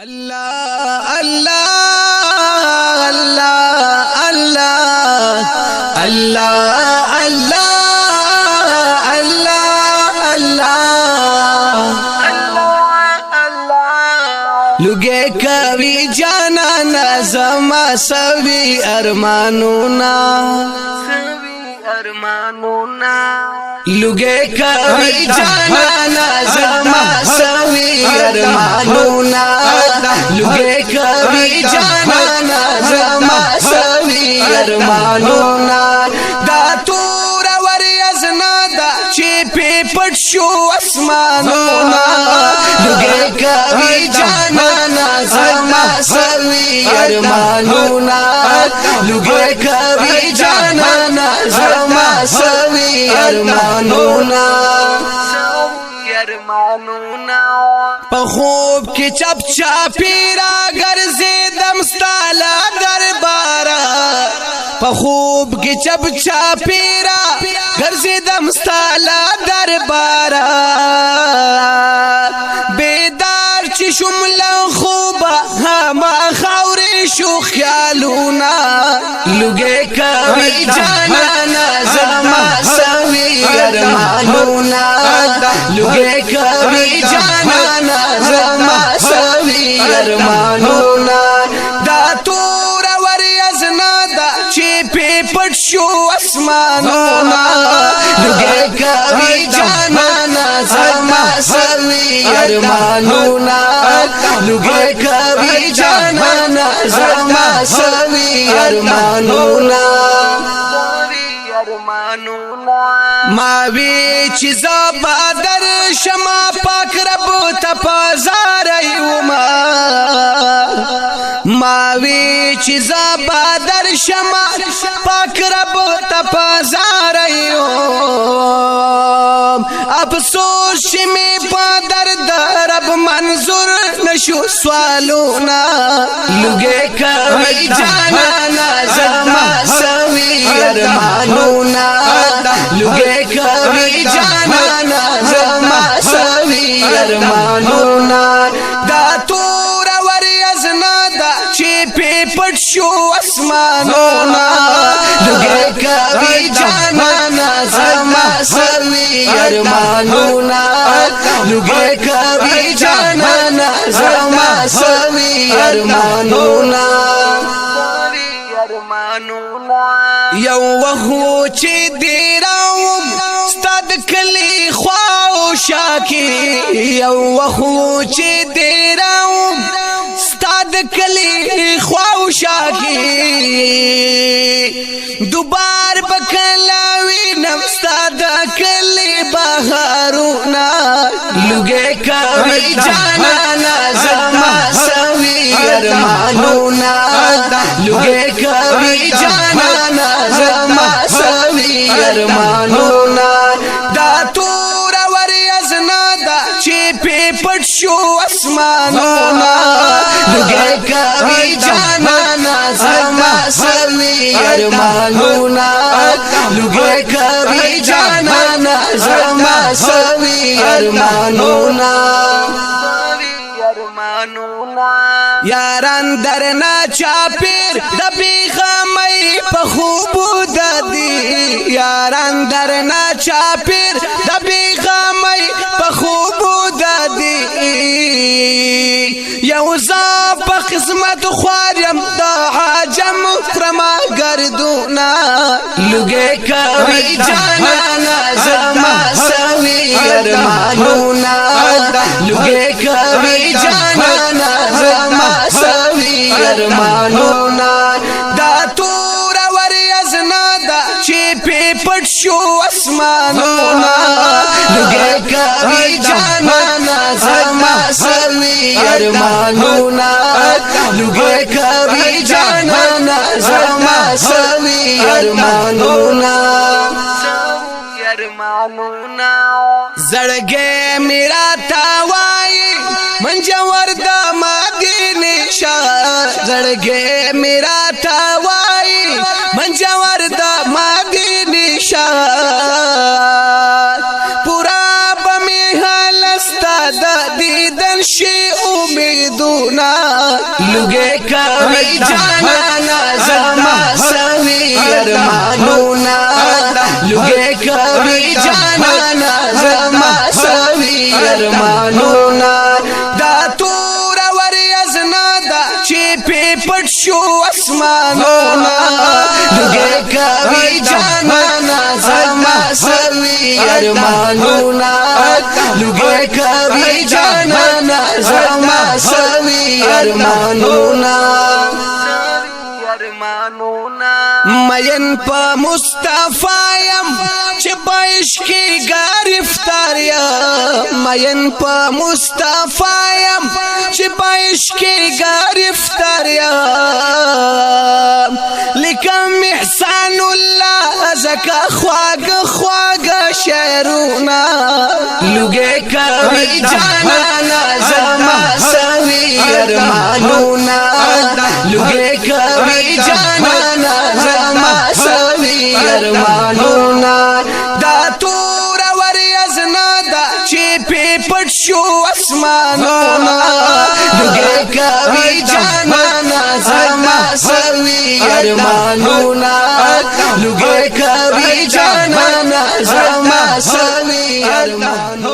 الله الله الله الله الله الله الله لګي کوي جانا زما سوي ارمانونا لګي کوي جانا زما سوي ارمانونا لګي کوي جانا زما سوي ارمانونا دا تور وريزنا دا چې په پټ شو اسمانونا لګي کوي جانا زما سوي ارمانونا لګي کوي جانا زما سوي ارمانونا په خوب کې چپ چاپیرا ګرځیدم ستاله دربارا په خوب کې چپ چاپیرا ګرځیدم ستاله دربارا بیدار چې شمله خوبه ما خاورې شو خیالونه لګي کوي جانا زما سوي ارمانونا لګي کوي جانا زما سوي ارمانونا دا تور وريزنا دا چې په پټ شو اسمانونا لګي کوي جانا زما سوي ارمانونا لګي کوي جانا زما سوي ارمانونا ما وی چې زبا در شما پاک رب ته پازار ایوما ما وی چې زبا در شما پاک رب ته پازار ایوم افسوس چې می په درد رب منظور نشو سوالونا لګي کوي جانا زما سوي ارمانونا لګي کوي جانا زما سوي ارمانونا دا تور وريزنا دا چې په پټ شو اسمانونا لګي کوي جانا زما سوي ارمانونا لګي کوي جانا زما سوي ارمانونا یو وخو چې دیراوم ستاد کلی خواو شاکی یو وخو چې دیراوم ستاد کلی خواو شاکی دوبار بکلاوی نم ستاد کلی بهارونا لګي کوي جانا زما سوي ارمانونا لګي کوي جانا زما سوي ارمانونا دا تور وريزنا دا چې په پټ شو اسمانونا لګي کوي جانا زما سوي ارمانونا لګي کوي جانا زما سوي ارمانونا یاران درنا چاپیر د بیغمای په خوب ددی یاران درنا چاپیر د بیغمای په خوب ددی یو ز په قسمت خوارم د حجم فرما گردونا لګي کوي جانا زما سوي ارمانونا لګي کوي جانا زما سوي ارمانونا دا تور وريزنا دا چې په پټ شو اسمانونا لګي کوي جانا زما سوي ارمانونا لګي کوي جانا زما سوي ارمانونا زړګي میرا تاوای منجور د مدینه شاه زړګي میرا تاوای منجور د مدینه شاه پورا بمی حالستا د دیدن شي امیدونه شعرونا لګي کوي جانانا زما سوي ارمانونا لګي کوي جانانا زما سوي ارمانونا دا تور وريزنا دا چې په پټ شو اسمانونا لګي کوي جانانا زما سوي ارمانونا لګي کوي جانانا زما سوي ارمانونا مین پا مصطفی یم چې پایش کی گرفتار یم مین پا مصطفی یم چې پایش کی گرفتار یم لیکم احسان الله زکا خواگ شعرونا لګي کوي جانانا زما سوي ارمانونا لګي کوي جانانا زما سوي ارمانونا دا تور وريزنا دا چې په پټ شو اسمانونا لګي کوي جانانا زما سوي ارمانونا لګي کوي جانانا زما سوي ارمانونا